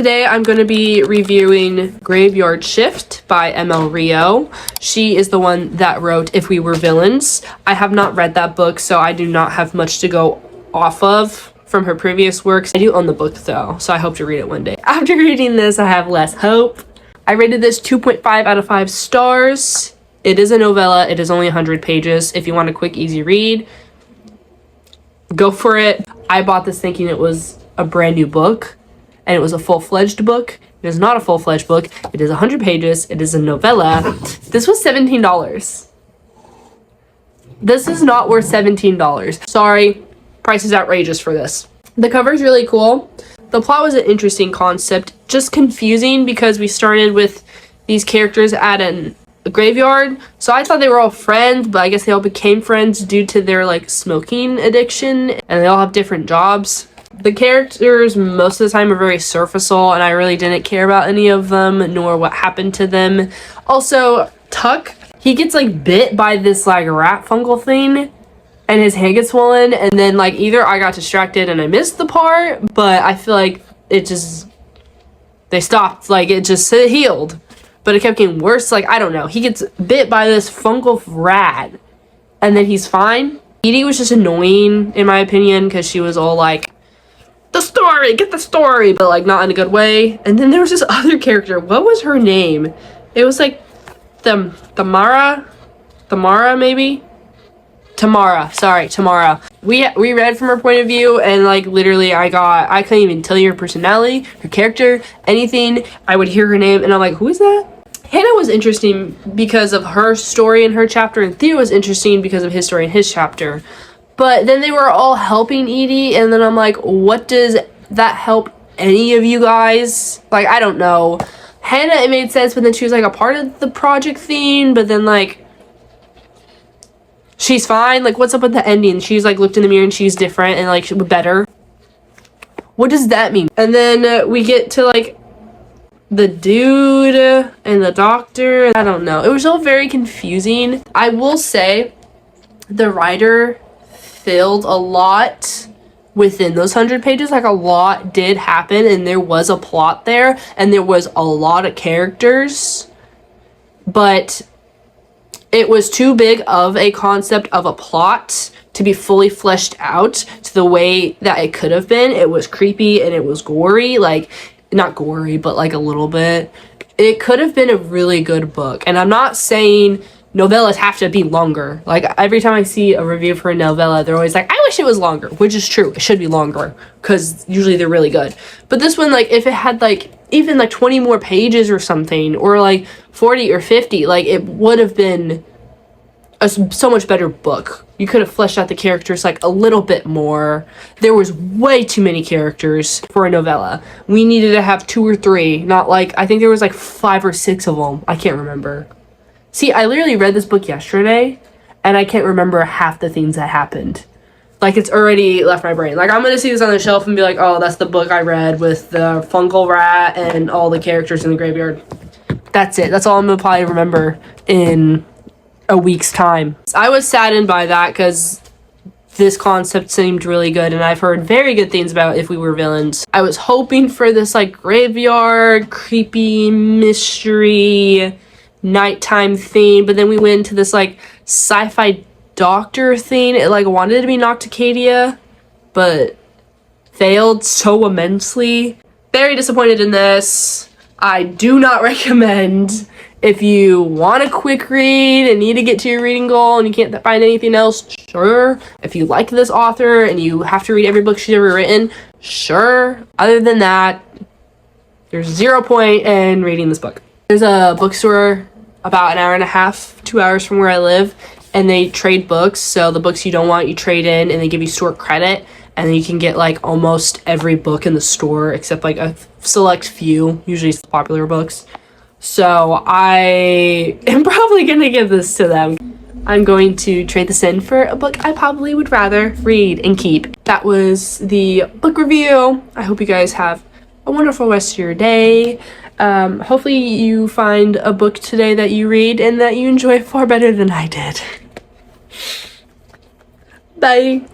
Today I'm going to be reviewing Graveyard Shift by ML Rio. She is the one that wrote If We Were Villains. I have not read that book, so I do not have much to go off of from her previous works. I do own the book though, so I hope to read it one day. After reading this, I have less hope. I rated this 2.5 out of 5 stars. It is a novella. It is only 100 pages. If you want a quick, easy read, go for it. I bought this thinking it was a brand new book, and it was a full-fledged book. It is not a full-fledged book. It is 100 pages. It is a novella. This was $17. This is not worth $17. Sorry, price is outrageous for this. The cover is really cool. The plot was an interesting concept, just confusing because we started with these characters at a graveyard. So I thought they were all friends, but I guess they all became friends due to their like smoking addiction, and they all have different jobs. The characters most of the time are very surfaceable, and I really didn't care about any of them nor what happened to them. Also, Tuck, he gets like bit by this like rat fungal thing and his hand gets swollen, and then like either I got distracted and I missed the part, but I feel like it just, they stopped, like it just healed, but it kept getting worse. Like I don't know, he gets bit by this fungal rat and then he's fine. Edie was just annoying in my opinion because she was all like, the story, get the story, but like not in a good way. And then there was this other character. What was her name? It was like Tamara maybe? Tamara. We read from her point of view, and like literally I couldn't even tell you her personality, her character, anything. I would hear her name and I'm like, who is that? Hannah was interesting because of her story in her chapter, and Theo was interesting because of his story in his chapter. But then they were all helping Edie, and then I'm like, what does that help any of you guys? Like, I don't know. Hannah, it made sense, but then she was like a part of the project thing, but then like, she's fine. Like, what's up with the ending? She's like looked in the mirror and she's different and like better. What does that mean? And then we get to like the dude and the doctor. I don't know. It was all very confusing. I will say the writer filled a lot within those 100 pages. Like a lot did happen, and there was a plot there, and there was a lot of characters, but it was too big of a concept of a plot to be fully fleshed out to the way that it could have been. It was creepy and it was gory, like not gory, but like a little bit. It could have been a really good book, and I'm not saying novellas have to be longer. Like every time I see a review for a novella, they're always like, I wish it was longer, which is true. It should be longer because usually they're really good. But this one, like if it had like even like 20 more pages or something, or like 40 or 50, like it would have been a so much better book. You could have fleshed out the characters like a little bit more. There was way too many characters for a novella. We needed to have 2 or 3, not like, I think there was like 5 or 6 of them. I can't remember. See, I literally read this book yesterday, and I can't remember half the things that happened. Like, it's already left my brain. Like, I'm gonna see this on the shelf and be like, oh, that's the book I read with the fungal rat and all the characters in the graveyard. That's it. That's all I'm gonna probably remember in a week's time. I was saddened by that because this concept seemed really good, and I've heard very good things about If We Were Villains. I was hoping for this, like, graveyard, creepy, mystery, nighttime thing, but then we went into this like sci-fi doctor thing. It like wanted to be Nocticadia, but failed so immensely. Very disappointed in this. I do not recommend. If you want a quick read and need to get to your reading goal and you can't find anything else, sure. If you like this author and you have to read every book she's ever written, sure. Other than that, there's 0 point in reading this book. There's a bookstore about an hour and a half, 2 hours from where I live, and they trade books. So the books you don't want, you trade in, and they give you store credit, and then you can get like almost every book in the store except like a select few, usually it's popular books. So I am probably gonna give this to them. I'm going to trade this in for a book I probably would rather read and keep. That was the book review. I hope you guys have a wonderful rest of your day. Hopefully you find a book today that you read and that you enjoy far better than I did. Bye.